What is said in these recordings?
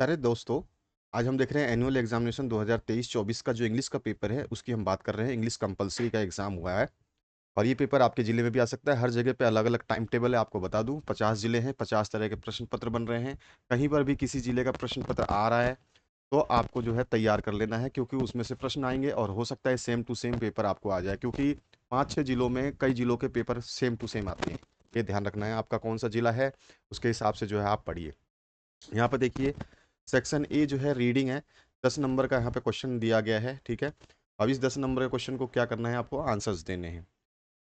प्यारे दोस्तों, आज हम देख रहे हैं एनुअल एग्जामिनेशन 2023-24 का जो इंग्लिश का पेपर है उसकी हम बात कर रहे हैं। इंग्लिश कंपलसरी का एग्जाम हुआ है और ये पेपर आपके ज़िले में भी आ सकता है। हर जगह पे अलग-अलग टाइम टेबल है, आपको बता दूं। 50 ज़िले हैं, 50 तरह के प्रश्न पत्र बन रहे हैं। कहीं पर भी किसी ज़िले का प्रश्न पत्र आ रहा है तो आपको जो है तैयार कर लेना है, क्योंकि उसमें से प्रश्न आएंगे और हो सकता है सेम टू सेम पेपर आपको आ जाए, क्योंकि 5-6 ज़िलों में कई ज़िलों के पेपर सेम टू सेम आते हैं। ये ध्यान रखना है, आपका कौन सा ज़िला है उसके हिसाब से जो है आप पढ़िए। यहाँ पर देखिए, सेक्शन ए जो है रीडिंग है। 10 नंबर का यहाँ पे क्वेश्चन दिया गया है, ठीक है। अब इस 10 नंबर के क्वेश्चन को क्या करना है, आपको आंसर्स देने हैं।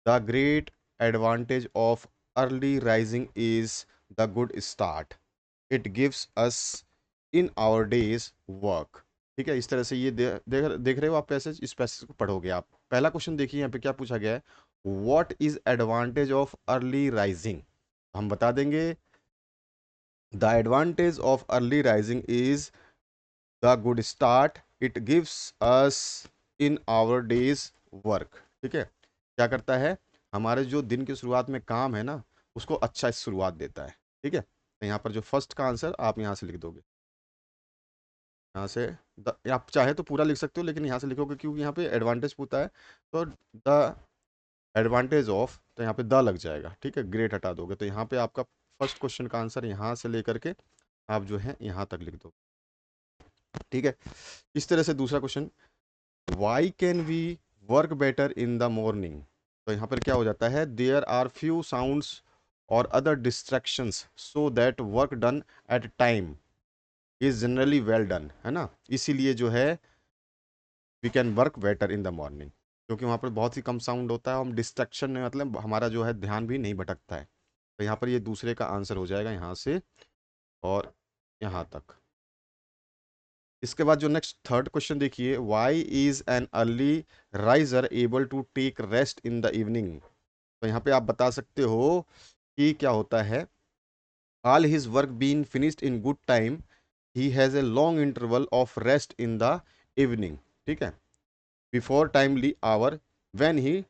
The great advantage of early rising is the good start, it gives us in our day's work. ठीक है, इस तरह से ये देख रहे हो आप पैसेज, इस पैसेज को पढ़ोगे आप। पहला क्वेश्चन देखिए, यहाँ पे क्या पूछा गया है, what is advantage of early rising. हम बता देंगे, the advantage of early rising is the good start, it gives us in our day's work. ठीक है, क्या करता है, हमारे जो दिन की शुरुआत में काम है ना, उसको अच्छा शुरुआत देता है। ठीक है, तो यहाँ पर जो फर्स्ट का आंसर आप यहाँ से लिख दोगे। यहाँ से आप चाहे तो पूरा लिख सकते हो, लेकिन यहाँ से लिखोगे क्योंकि यहाँ पे एडवांटेज पूछता है। तो द एडवांटेज ऑफ, तो यहाँ पे द लग जाएगा। ठीक है, ग्रेट हटा दोगे तो यहाँ पे आपका फर्स्ट क्वेश्चन का आंसर यहाँ से लेकर के आप जो है यहाँ तक लिख दो। ठीक है, इस तरह से दूसरा question, why can we work better in the morning. तो यहाँ पर क्या हो जाता है, देयर आर फ्यू साउंड्स और other distractions so that work done at time is generally well done, है ना। इसीलिए जो है we can work better in the morning, क्योंकि वहाँ पर बहुत ही कम साउंड होता है, हम डिस्ट्रैक्शन में मतलब हमारा जो है ध्यान भी नहीं भटकता है। तो यहाँ पर ये दूसरे का आंसर हो जाएगा यहाँ से और यहाँ तक। इसके बाद जो नेक्स्ट थर्ड क्वेश्चन देखिए, why is an early riser able to take rest in the evening. तो यहाँ पे आप बता सकते हो कि क्या होता है, all his work been finished in good time, he has a long interval of rest in the evening. ठीक है, before timely hour when he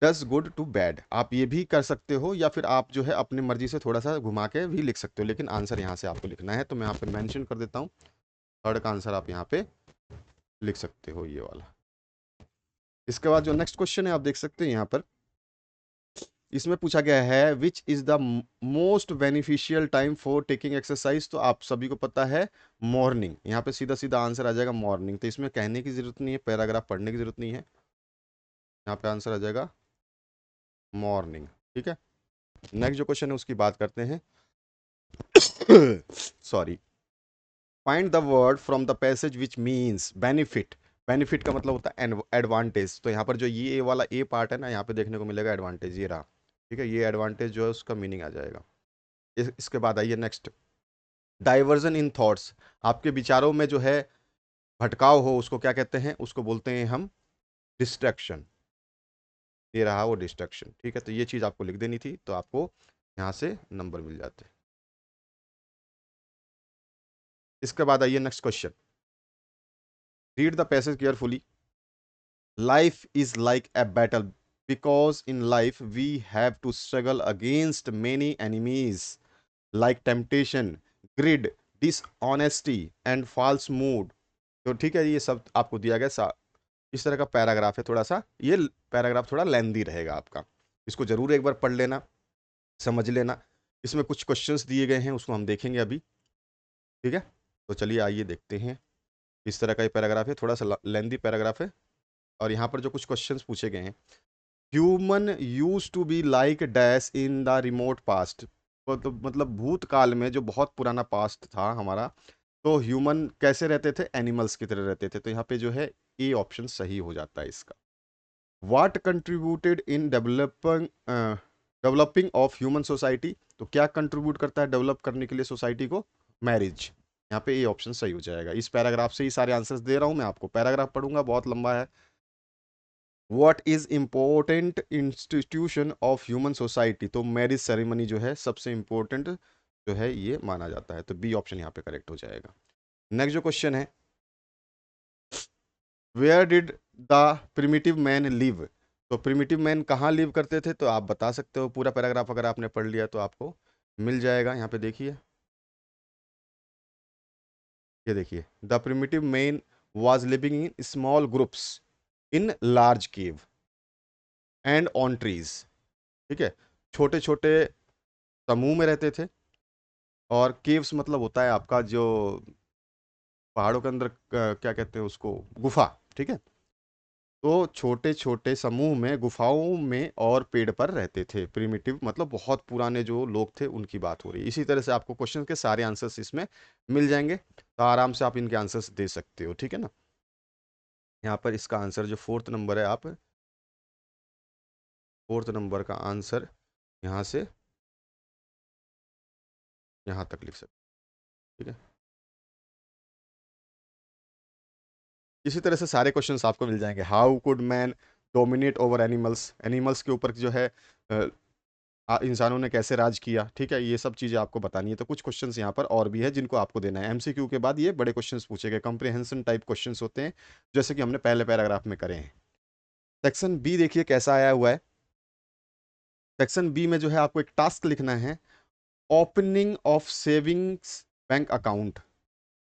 does good to bad. आप ये भी कर सकते हो, या फिर आप जो है अपनी मर्जी से थोड़ा सा घुमा के भी लिख सकते हो, लेकिन आंसर यहाँ से आपको लिखना है। तो मैं यहाँ पे मेंशन कर देता हूँ, थर्ड का आंसर आप यहाँ पे लिख सकते हो, ये वाला। इसके बाद जो नेक्स्ट क्वेश्चन है आप देख सकते हैं यहाँ पर, इसमें पूछा गया है which is the most beneficial time for taking exercise. तो आप सभी को पता है मॉर्निंग, यहाँ पे सीधा सीधा आंसर आ जाएगा मॉर्निंग। तो इसमें कहने की जरूरत नहीं है, पैराग्राफ पढ़ने की जरूरत नहीं है, यहाँ पे आंसर आ जाएगा मॉर्निंग। ठीक है, नेक्स्ट जो क्वेश्चन है उसकी बात करते हैं। Sorry, find the word from the passage which means benefit. Benefit का मतलब होता है एडवांटेज। तो यहाँ पर जो ये वाला ए पार्ट है ना, यहाँ पे देखने को मिलेगा एडवांटेज, ये रहा। ठीक है, ये एडवांटेज जो है उसका मीनिंग आ जाएगा। इसके बाद आइए नेक्स्ट, डाइवर्जन इन थॉट्स। आपके विचारों में जो है भटकाव हो उसको क्या कहते हैं, उसको बोलते हैं हम डिस्ट्रैक्शन। ये रहा वो डिस्ट्रैक्शन। ठीक है, तो ये चीज आपको लिख देनी थी, तो आपको यहाँ से नंबर मिल जाते। इसके बाद आइए next question, read the passage carefully. Life is like a battle, because in life we have to struggle against many enemies like temptation, greed, dishonesty and false mood. तो ठीक है, ये सब आपको दिया गया। इस तरह का पैराग्राफ है, थोड़ा सा ये पैराग्राफ थोड़ा लेंदी रहेगा आपका, इसको जरूर एक बार पढ़ लेना, समझ लेना। इसमें कुछ क्वेश्चंस दिए गए हैं, उसको हम देखेंगे अभी। ठीक है, तो चलिए आइए देखते हैं। इस तरह का ये पैराग्राफ है, थोड़ा सा लेंदी पैराग्राफ है। और यहाँ पर जो कुछ क्वेश्चंस पूछे गए हैं, human use to be like dash in the remote past. तो मतलब भूतकाल में जो बहुत पुराना पास्ट था हमारा, तो ह्यूमन कैसे रहते थे, एनिमल्स की तरह रहते थे। तो यहाँ पे जो है ए ऑप्शन सही हो जाता है इसका। What contributed in developing of human society. तो क्या कंट्रीब्यूट करता है डेवलप करने के लिए सोसाइटी को, मैरिज। यहाँ पे ए ऑप्शन सही हो जाएगा। इस पैराग्राफ से ही सारे आंसर्स दे रहा हूँ मैं आपको, पैराग्राफ पढ़ूंगा बहुत लंबा है। What is important institution of human society. तो मैरिज सेरेमनी जो है सबसे इंपॉर्टेंट जो है ये माना जाता है, तो बी ऑप्शन यहाँ पे करेक्ट हो जाएगा। नेक्स्ट जो क्वेश्चन है, where did the primitive man live. तो प्रिमिटिव मैन कहाँ लिव करते थे, तो आप बता सकते हो। पूरा पैराग्राफ अगर आपने पढ़ लिया तो आपको मिल जाएगा। यहाँ पे देखिए, ये देखिए, the primitive man was living in small groups in large cave and on trees. ठीक है, छोटे छोटे समूह में रहते थे, और केव्स मतलब होता है आपका जो पहाड़ों के अंदर क्या कहते हैं उसको, गुफा। ठीक है, तो छोटे छोटे समूह में गुफाओं में और पेड़ पर रहते थे। प्रिमिटिव मतलब बहुत पुराने जो लोग थे उनकी बात हो रही है। इसी तरह से आपको क्वेश्चन के सारे आंसर्स इसमें मिल जाएंगे, तो आराम से आप इनके आंसर्स दे सकते हो। ठीक है ना, यहाँ पर इसका आंसर जो फोर्थ नंबर है, आप फोर्थ नंबर का आंसर यहाँ से यहाँ तक लिख सकते। ठीक है, इसी तरह से सारे क्वेश्चंस आपको मिल जाएंगे। How could man dominate over animals, animals के ऊपर जो है इंसानों ने कैसे राज किया। ठीक है, ये सब चीज़ें आपको बतानी है। तो कुछ क्वेश्चंस यहाँ पर और भी है जिनको आपको देना है। एमसीक्यू के बाद ये बड़े क्वेश्चंस पूछे गए, कंप्रिहेंशन टाइप क्वेश्चंस होते हैं, जैसे कि हमने पहले पैराग्राफ में करे हैं। सेक्शन बी देखिए कैसा आया हुआ है। सेक्शन बी में जो है आपको एक टास्क लिखना है, opening of savings bank account.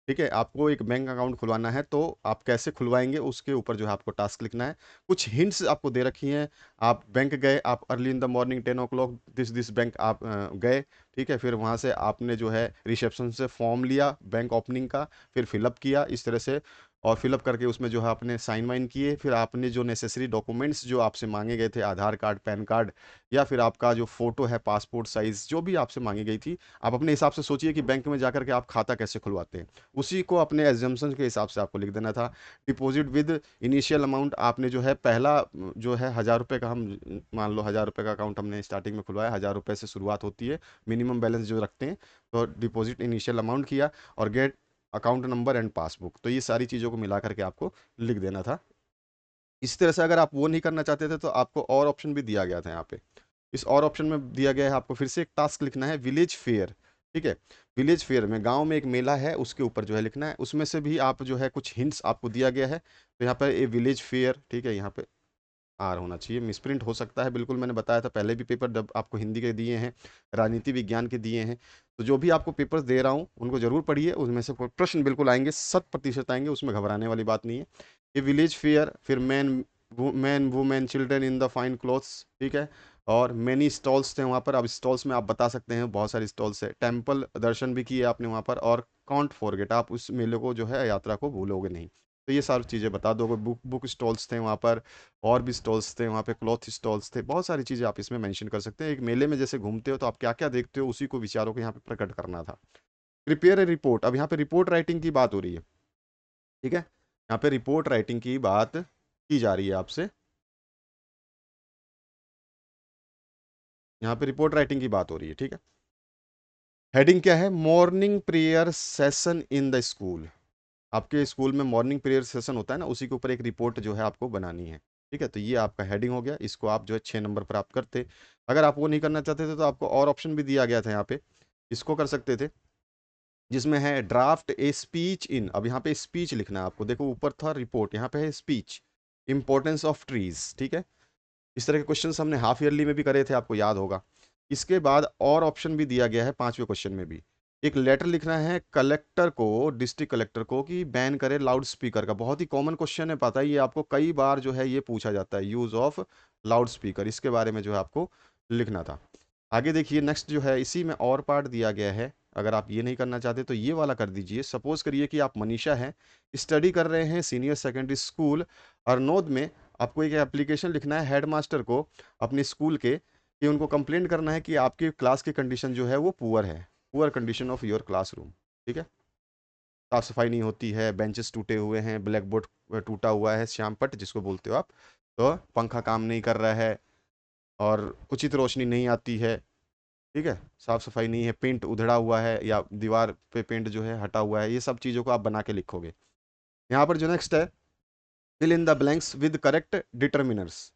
ठीक है, आपको एक बैंक अकाउंट खुलवाना है, तो आप कैसे खुलवाएंगे उसके ऊपर जो है आपको टास्क लिखना है। कुछ हिंट्स आपको दे रखी हैं। आप बैंक गए, आप early in the morning 10 o'clock this bank आप गए। ठीक है, फिर वहाँ से आपने जो है रिसेप्शन से फॉर्म लिया बैंक ओपनिंग का, फिर फिलअप किया इस तरह से, और फिलअप करके उसमें जो है आपने साइन वाइन किए। फिर आपने जो नेसेसरी डॉक्यूमेंट्स जो आपसे मांगे गए थे, आधार कार्ड, पैन कार्ड, या फिर आपका जो फोटो है, पासपोर्ट साइज, जो भी आपसे मांगी गई थी, आप अपने हिसाब से सोचिए कि बैंक में जाकर के आप खाता कैसे खुलवाते हैं। उसी को अपने एग्जाम्पशन के हिसाब से आपको लिख देना था। डिपॉजिट विद इनिशियल अमाउंट, आपने जो है पहला जो है 1000 रुपये का, हम मान लो 1000 रुपये का अकाउंट हमने स्टार्टिंग में खुलवाया, 1000 रुपये से शुरुआत होती है, मिनिमम बैलेंस जो रखते हैं। तो डिपॉजिट इनिशियल अमाउंट किया, और gate account number and passbook, तो ये सारी चीज़ों को मिला करके आपको लिख देना था। इसी तरह से अगर आप वो नहीं करना चाहते थे, तो आपको और ऑप्शन भी दिया गया था यहाँ पे। इस और ऑप्शन में दिया गया है आपको फिर से एक टास्क लिखना है, विलेज फेयर। ठीक है, विलेज फेयर में गांव में एक मेला है, उसके ऊपर जो है लिखना है। उसमें से भी आप जो है कुछ हिंट्स आपको दिया गया है। तो यहाँ पर ए विलेज फेयर, ठीक है, यहाँ पे आर होना चाहिए, मिसप्रिंट हो सकता है, बिल्कुल मैंने बताया था पहले भी पेपर जब आपको हिंदी के दिए हैं, राजनीति विज्ञान के दिए हैं। तो जो भी आपको पेपर्स दे रहा हूँ उनको जरूर पढ़िए, उसमें से प्रश्न बिल्कुल आएंगे, 100% आएंगे, उसमें घबराने वाली बात नहीं है। ये विलेज फेयर, फिर man women children in the fine clothes. ठीक है, और मैनी स्टॉल्स थे वहाँ पर। अब स्टॉल्स में आप बता सकते हैं, बहुत सारे स्टॉल्स है। टेम्पल दर्शन भी किए आपने वहाँ पर, और कांट फॉरगेट, आप उस मेले को जो है यात्रा को भूलोगे नहीं। तो ये सारी चीज़ें बता दोगे। बुक बुक स्टॉल्स थे वहाँ पर, और भी स्टॉल्स थे वहाँ पे, क्लॉथ स्टॉल्स थे, बहुत सारी चीज़ें आप इसमें मेंशन कर सकते हैं। एक मेले में जैसे घूमते हो तो आप क्या क्या देखते हो, उसी को विचारों को यहाँ पे प्रकट करना था। प्रिपेयर ए रिपोर्ट, अब यहाँ पे रिपोर्ट राइटिंग की बात हो रही है। ठीक है, यहाँ पे रिपोर्ट राइटिंग की बात की जा रही है आपसे। यहाँ पे रिपोर्ट राइटिंग की बात हो रही है। ठीक है, हेडिंग क्या है, morning prayer session in the school. आपके स्कूल में मॉर्निंग प्रेयर सेशन होता है ना, उसी के ऊपर एक रिपोर्ट जो है आपको बनानी है। ठीक है, तो ये आपका हेडिंग हो गया, इसको आप जो है 6 नंबर पर आप करते। अगर आप वो नहीं करना चाहते थे, तो आपको और ऑप्शन भी दिया गया था यहाँ पे, इसको कर सकते थे, जिसमें है ड्राफ्ट ए स्पीच इन। अब यहाँ पे स्पीच लिखना है आपको, देखो ऊपर था रिपोर्ट, यहाँ पे है स्पीच, इंपॉर्टेंस ऑफ ट्रीज। ठीक है, इस तरह के क्वेश्चन हमने हाफ ईयरली में भी करे थे, आपको याद होगा। इसके बाद और ऑप्शन भी दिया गया है 5वें क्वेश्चन में भी। एक लेटर लिखना है कलेक्टर को, डिस्ट्रिक्ट कलेक्टर को, कि बैन करे लाउड स्पीकर का। बहुत ही कॉमन क्वेश्चन है, पता है, ये आपको कई बार जो है ये पूछा जाता है, यूज ऑफ लाउड स्पीकर, इसके बारे में जो है आपको लिखना था। आगे देखिए, नेक्स्ट जो है इसी में और पार्ट दिया गया है। अगर आप ये नहीं करना चाहते तो ये वाला कर दीजिए। सपोज करिए कि आप मनीषा हैं, स्टडी कर रहे हैं सीनियर सेकेंडरी स्कूल अरनोद में। आपको एक एप्लीकेशन लिखना है हेडमास्टर को अपने स्कूल के, कि उनको कंप्लेंट करना है कि आपके क्लास की कंडीशन जो है वो पुअर है, poor condition of your classroom. ठीक है, साफ सफाई नहीं होती है, बेंचेस टूटे हुए हैं, ब्लैक बोर्ड टूटा हुआ है, श्यामपट्ट जिसको बोलते हो आप, तो पंखा काम नहीं कर रहा है, और उचित रोशनी नहीं आती है। ठीक है, साफ सफाई नहीं है, पेंट उधड़ा हुआ है, या दीवार पे पेंट जो है हटा हुआ है, ये सब चीज़ों को आप बना के लिखोगे। यहाँ पर जो नेक्स्ट है, fill in the blanks with correct determiners.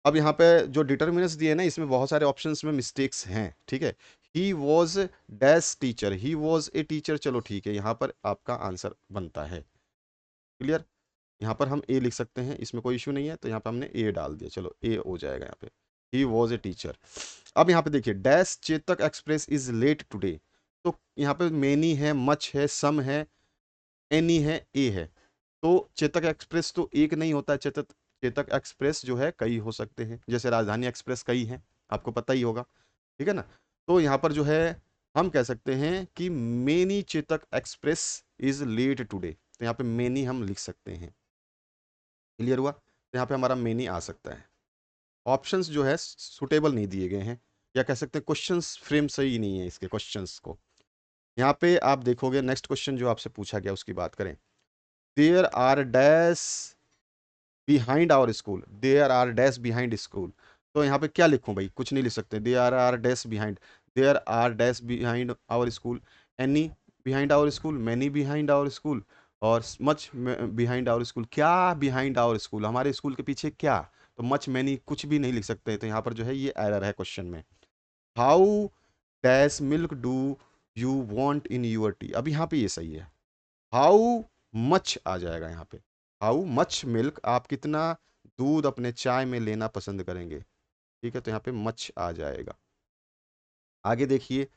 अब यहाँ पे जो डिटर्मिनर्स दिए ना, इसमें बहुत सारे ऑप्शंस में मिस्टेक्स हैं। ठीक है, he was dash teacher, he was a teacher, चलो ठीक है, यहाँ पर आपका आंसर बनता है। क्लियर, यहाँ पर हम ए लिख सकते हैं, इसमें कोई इशू नहीं है, तो यहाँ पे हमने ए डाल दिया, चलो ए हो जाएगा यहाँ पे, ही वॉज ए टीचर। अब यहाँ पे देखिए, dash Chetak Express is late today, तो यहाँ पे मेनी है, मच है, सम है, एनी है, ए है। तो चेतक एक्सप्रेस तो एक नहीं होता है, चेतक चेतक एक्सप्रेस जो है कई हो सकते हैं, जैसे राजधानी एक्सप्रेस कई है, आपको पता ही होगा, ठीक है ना। तो यहाँ पर जो है हम कह सकते हैं कि many Chetak Express is late today, तो यहाँ पे मेनी हम लिख सकते हैं। क्लियर हुआ, तो यहाँ पे हमारा मेनी आ सकता है। ऑप्शंस जो है सुटेबल नहीं दिए गए हैं, या कह सकते हैं क्वेश्चंस फ्रेम सही नहीं है इसके क्वेश्चंस को। यहाँ पे आप देखोगे नेक्स्ट क्वेश्चन जो आपसे पूछा गया उसकी बात करें, there are dash behind our school, there are dash behind school. तो यहाँ पे क्या लिखूं भाई, कुछ नहीं लिख सकते, there are dash behind, there are dash behind our school, any behind our school, many behind our school, और मच बिहाइंड आवर स्कूल। क्या बिहाइंड आवर स्कूल, हमारे स्कूल के पीछे क्या, तो मच मैनी कुछ भी नहीं लिख सकते, तो यहाँ पर जो है ये एरर है क्वेश्चन में। How dash milk do you want in your tea, अब यहाँ पे ये सही है, हाउ मच आ जाएगा यहाँ पे, हाउ मच मिल्क, आप कितना दूध अपने चाय में लेना पसंद करेंगे, ठीक है, तो यहाँ पे मच आ जाएगा। आगे देखिए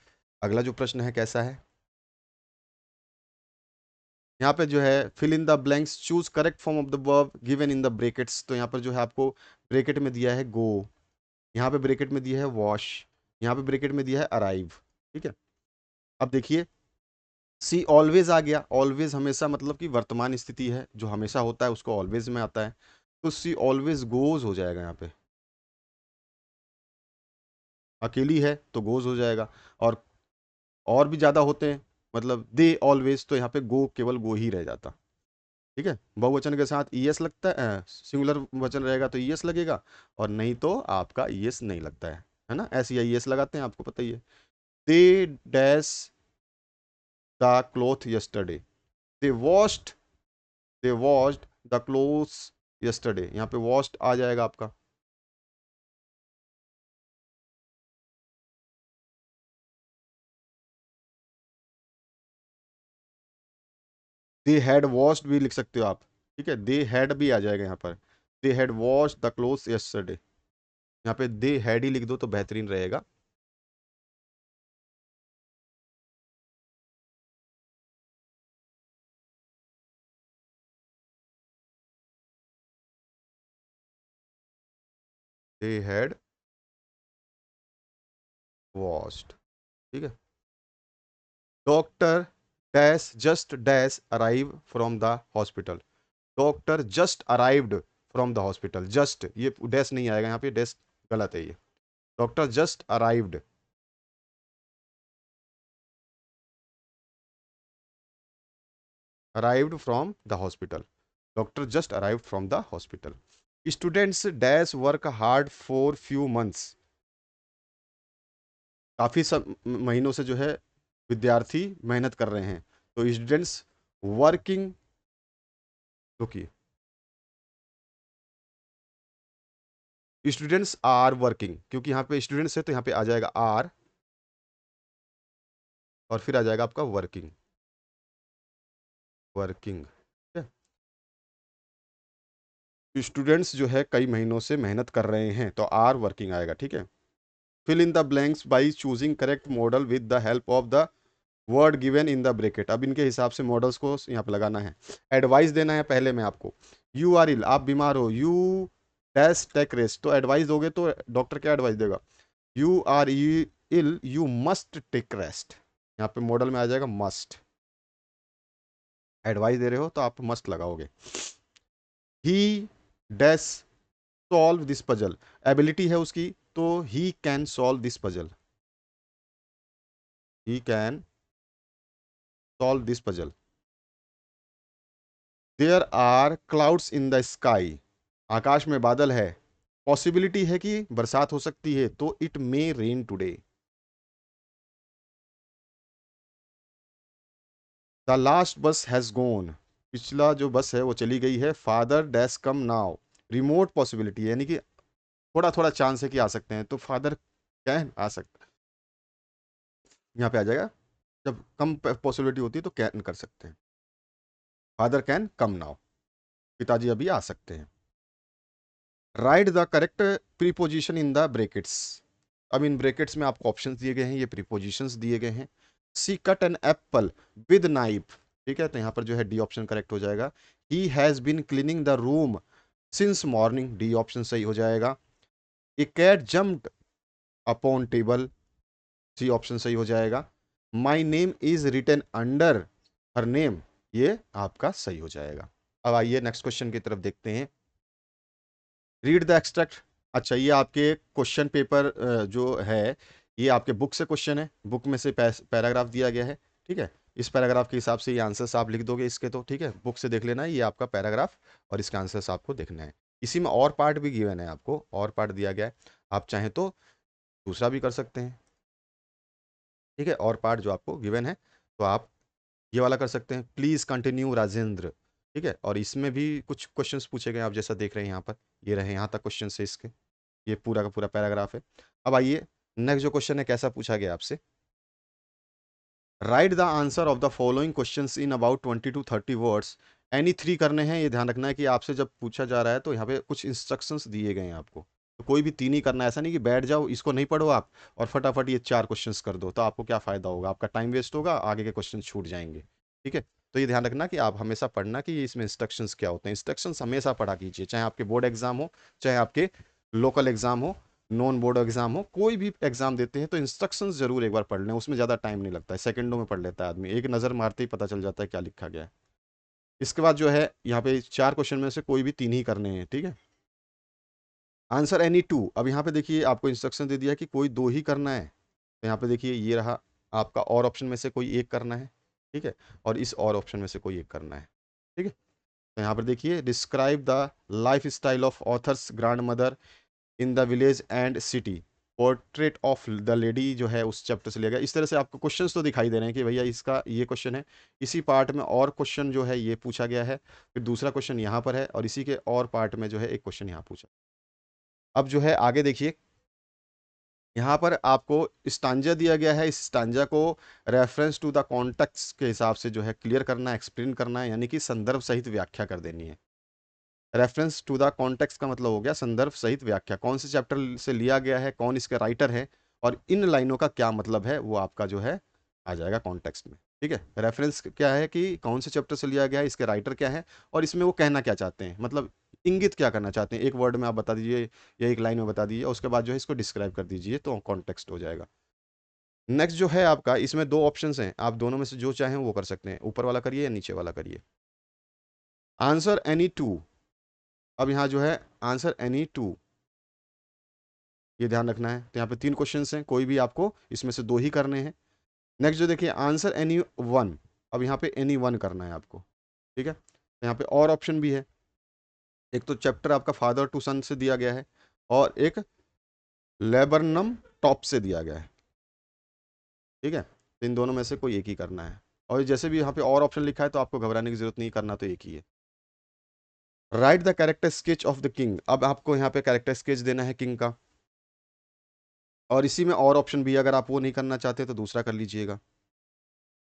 अगला जो प्रश्न है कैसा है, यहाँ पे जो है fill in the blanks, choose correct form of the verb given in the brackets, तो यहाँ पर जो है आपको ब्रैकेट में दिया है गो, यहाँ पे ब्रैकेट में दिया है वॉश, यहाँ पे ब्रैकेट में दिया है अराइव, ठीक है। अब देखिए सी ऑलवेज आ गया, ऑलवेज हमेशा मतलब कि वर्तमान स्थिति है, जो हमेशा होता है उसको ऑलवेज में आता है, तो सी ऑलवेज गोज हो जाएगा यहाँ पे, अकेली है तो गोज हो जाएगा, और भी ज्यादा होते हैं मतलब दे ऑलवेज, तो यहाँ पे गो केवल गो ही रह जाता, ठीक है। बहुवचन के साथ ईएस लगता है, सिंगुलर वचन रहेगा तो ईएस लगेगा, और नहीं तो आपका ईएस नहीं लगता है ना, ऐसे ही ईएस लगाते हैं, आपको पता ही है। They dash the cloth yesterday, they washed, they washed the clothes yesterday, यहाँ पे वॉश्ड आ जाएगा आपका। दे हैड वॉश्ड भी लिख सकते हो आप, ठीक है, दे हैड भी आ जाएगा यहाँ पर, they had washed the clothes yesterday, यहाँ पे दे हैड ही लिख दो तो बेहतरीन रहेगा। दे हैड वॉश्ड, ठीक है। Doctor dash just dash arrive from the hospital, doctor just arrived from the hospital, just ये डैश नहीं आएगा यहाँ पे, डैश गलत है ये, doctor just arrived, arrived from the hospital, doctor just arrived from the hospital. Students dash work hard for few months, काफी सब महीनों से जो है विद्यार्थी मेहनत कर रहे हैं, तो स्टूडेंट्स वर्किंग, रुकिए, स्टूडेंट्स आर वर्किंग, क्योंकि यहाँ पे स्टूडेंट्स है तो यहाँ पे आ जाएगा आर, और फिर आ जाएगा आपका वर्किंग, वर्किंग, स्टूडेंट्स जो है कई महीनों से मेहनत कर रहे हैं, तो आर वर्किंग आएगा, ठीक है। Fill in the blanks by choosing correct modal with the help of the word given in the bracket, अब इनके हिसाब से मॉडल्स को यहाँ पे लगाना है। एडवाइस देना है पहले में आपको, यू आर इल, आप बीमार हो, यू डैश टेक रेस्ट, तो एडवाइस दोगे तो डॉक्टर क्या एडवाइस देगा, you are ill you must take rest, यहाँ पे मॉडल में आ जाएगा मस्ट, एडवाइस दे रहे हो तो आप मस्ट लगाओगे। He dash solve this puzzle, ability है उसकी, तो he can solve this puzzle, he can solve this puzzle. There are clouds in the sky, आकाश में बादल है, पॉसिबिलिटी है कि बरसात हो सकती है, तो it may rain today. The last बस हैज गॉन, पिछला जो बस है वो चली गई है, father dash come now, remote possibility यानी कि थोड़ा थोड़ा चांस है कि आ सकते हैं, तो फादर कैन आ सकता है, यहाँ पे आ जाएगा, जब कम पॉसिबिलिटी होती है तो कैन कर सकते हैं, फादर कैन कम नाउ, पिताजी अभी आ सकते हैं। Right the correct preposition in the brackets, अब इन ब्रैकेट्स में आपको ऑप्शंस दिए गए हैं, ये प्रीपोजिशंस दिए गए हैं। She cut an apple with knife, ठीक है, तो यहाँ पर जो है डी ऑप्शन करेक्ट हो जाएगा। He has been cleaning the room since morning, D option सही हो जाएगा। A cat jumped upon table, C option सही हो जाएगा। My name is written under her name, ये आपका सही हो जाएगा। अब आइए नेक्स्ट क्वेश्चन की तरफ देखते हैं। Read the extract. अच्छा, ये आपके क्वेश्चन पेपर जो है, ये आपके बुक से क्वेश्चन है, बुक में से पैराग्राफ दिया गया है। ठीक है, इस पैराग्राफ के हिसाब से ये आंसर्स आप लिख दोगे इसके, तो ठीक है, बुक से देख लेना है ये आपका पैराग्राफ, और इसके आंसर्स आपको देखना है। इसी में और पार्ट भी गिवन है, आपको और पार्ट दिया गया है, आप चाहें तो दूसरा भी कर सकते हैं। ठीक है, और पार्ट जो आपको गिवन है, तो आप ये वाला कर सकते हैं, प्लीज कंटिन्यू राजेंद्र। ठीक है, और इसमें भी कुछ क्वेश्चंस पूछे गए, आप जैसा देख रहे हैं यहाँ पर, ये रहे यहाँ तक क्वेश्चन है इसके, ये पूरा का पूरा पैराग्राफ है। अब आइए नेक्स्ट जो क्वेश्चन है, कैसा पूछा गया आपसे, right the answer of the following questions in about 20 to 30 words. Any three करने हैं, ये ध्यान रखना है कि आपसे जब पूछा जा रहा है तो यहाँ पे कुछ इंस्ट्रक्शंस दिए गए हैं आपको, तो कोई भी तीन ही करना है, ऐसा नहीं कि बैठ जाओ इसको नहीं पढ़ो आप और फटाफट ये 4 क्वेश्चंस कर दो, तो आपको क्या फायदा होगा, आपका टाइम वेस्ट होगा, आगे के क्वेश्चन छूट जाएंगे। ठीक है, तो ये ध्यान रखना कि आप हमेशा पढ़ना कि ये इसमें इंस्ट्रक्शंस क्या होते हैं, इंस्ट्रक्शंस हमेशा पढ़ा कीजिए, चाहे आपके बोर्ड एग्जाम हो, चाहे आपके लोकल एग्जाम हो, नॉन बोर्ड एग्जाम हो, कोई भी एग्जाम देते हैं तो इंस्ट्रक्शंस जरूर एक बार पढ़ लें, उसमें ज़्यादा टाइम नहीं लगता है, सेकंडों में पढ़ लेता है आदमी, एक नज़र मारते ही पता चल जाता है क्या लिखा गया है। इसके बाद जो है यहाँ पे 4 क्वेश्चन में से कोई भी 3 ही करने हैं। ठीक है, आंसर एनी टू। अब यहाँ पे देखिए आपको इंस्ट्रक्शन दे दिया है कि कोई 2 ही करना है, तो यहाँ पे देखिए ये रहा आपका, और ऑप्शन में से कोई एक करना है। ठीक है, और इस और ऑप्शन में से कोई एक करना है। ठीक है, तो यहाँ पर देखिए, describe the life style of authors grand mother in the village and city, portrait of the lady जो है उस चैप्टर से लिया गया। इस तरह से आपको क्वेश्चंस तो दिखाई दे रहे हैं कि भैया इसका ये क्वेश्चन है, इसी पार्ट में और क्वेश्चन जो है ये पूछा गया है, फिर दूसरा क्वेश्चन यहाँ पर है, और इसी के और पार्ट में जो है एक क्वेश्चन यहाँ पूछा। अब जो है आगे देखिए, यहाँ पर आपको स्टांजा दिया गया है, इस स्टांजा को रेफरेंस टू द कॉन्टेक्स्ट के हिसाब से जो है क्लियर करना है, एक्सप्लेन करना है, यानी कि संदर्भ सहित व्याख्या कर देनी है। रेफरेंस टू द कॉन्टेक्स्ट का मतलब हो गया संदर्भ सहित व्याख्या, कौन से चैप्टर से लिया गया है, कौन इसके राइटर है, और इन लाइनों का क्या मतलब है, वो आपका जो है आ जाएगा कॉन्टेक्स्ट में। ठीक है, रेफरेंस क्या है कि कौन से चैप्टर से लिया गया है, इसके राइटर क्या है, और इसमें वो कहना क्या चाहते हैं, मतलब इंगित क्या करना चाहते हैं, एक वर्ड में आप बता दीजिए या एक लाइन में बता दीजिए, उसके बाद जो है इसको डिस्क्राइब कर दीजिए, तो कॉन्टेक्स्ट हो जाएगा। नेक्स्ट जो है आपका, इसमें 2 ऑप्शंस हैं, आप दोनों में से जो चाहें वो कर सकते हैं, ऊपर वाला करिए या नीचे वाला करिए। Answer any two. अब यहाँ जो है आंसर एनी टू, ये ध्यान रखना है, तो यहाँ पे 3 क्वेश्चन हैं, कोई भी आपको इसमें से 2 ही करने हैं। नेक्स्ट जो देखिए, आंसर एनी वन। अब यहाँ पे एनी वन करना है आपको। ठीक है, तो यहाँ पे और ऑप्शन भी है, एक तो चैप्टर आपका फादर टू सन से दिया गया है, और एक लेबरनम टॉप से दिया गया है। ठीक है, तो इन दोनों में से कोई एक ही करना है, और जैसे भी यहाँ पे और ऑप्शन लिखा है तो आपको घबराने की जरूरत नहीं, करना तो एक ही है। Right the character sketch of the king. अब आपको यहाँ पे कैरेक्टर स्केच देना है किंग का, और इसी में और ऑप्शन भी, अगर आप वो नहीं करना चाहते तो दूसरा कर लीजिएगा।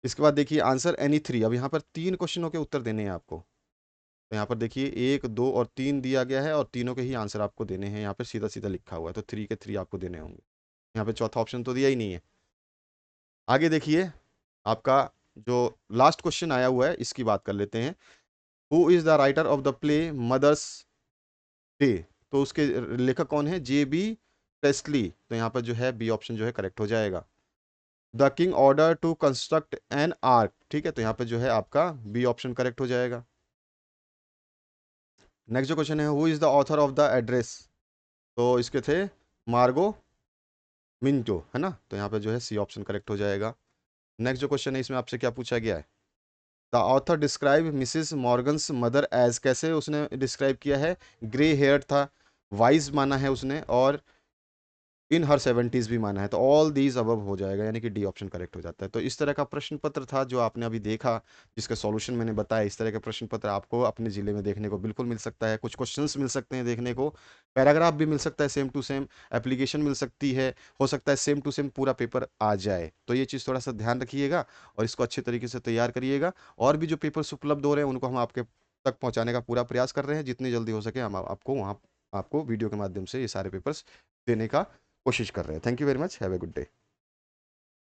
इसके बाद देखिए, आंसर एनी थ्री। अब यहाँ पर 3 क्वेश्चनों के उत्तर देने हैं आपको, तो यहाँ पर देखिए 1, 2 और 3 दिया गया है, और तीनों के ही आंसर आपको देने हैं, यहाँ पर सीधा सीधा लिखा हुआ है, तो 3 के 3 आपको देने होंगे। यहाँ पे चौथा ऑप्शन तो दिया ही नहीं है। आगे देखिए, आपका जो लास्ट क्वेश्चन आया हुआ है इसकी बात कर लेते हैं। Who is the writer of the play Mother's Day, तो उसके लेखक कौन है, J.B. प्रेस्ली, तो यहाँ पर जो है बी ऑप्शन जो है करेक्ट हो जाएगा। The king order to construct an ark, ठीक है, तो यहाँ पे जो है आपका बी ऑप्शन करेक्ट हो जाएगा। नेक्स्ट जो क्वेश्चन है, who is the author of the address, तो इसके थे मार्गो मिंटो, है ना, तो यहाँ पे जो है सी ऑप्शन करेक्ट हो जाएगा। नेक्स्ट जो क्वेश्चन है, इसमें आपसे क्या पूछा गया है, the author describe Mrs Morgan's mother age, कैसे उसने डिस्क्राइब किया है, ग्रे हेयर था, वाइज माना है उसने, और इन हर 70s भी माना है, तो ऑल दीज अबव हो जाएगा, यानी कि डी ऑप्शन करेक्ट हो जाता है। तो इस तरह का प्रश्न पत्र था जो आपने अभी देखा, जिसका सॉल्यूशन मैंने बताया। इस तरह का प्रश्न पत्र आपको अपने ज़िले में देखने को बिल्कुल मिल सकता है, कुछ क्वेश्चंस मिल सकते हैं देखने को, पैराग्राफ भी मिल सकता है सेम टू सेम, एप्लीकेशन मिल सकती है, हो सकता है सेम टू सेम पूरा पेपर आ जाए। तो ये चीज़ थोड़ा सा ध्यान रखिएगा और इसको अच्छे तरीके से तैयार करिएगा। और भी जो पेपर्स उपलब्ध हो रहे हैं उनको हम आपके तक पहुँचाने का पूरा प्रयास कर रहे हैं, जितनी जल्दी हो सके हम आपको वहाँ आपको वीडियो के माध्यम से ये सारे पेपर्स देने का कोशिश कर रहे हैं। Thank you very much, have a good day.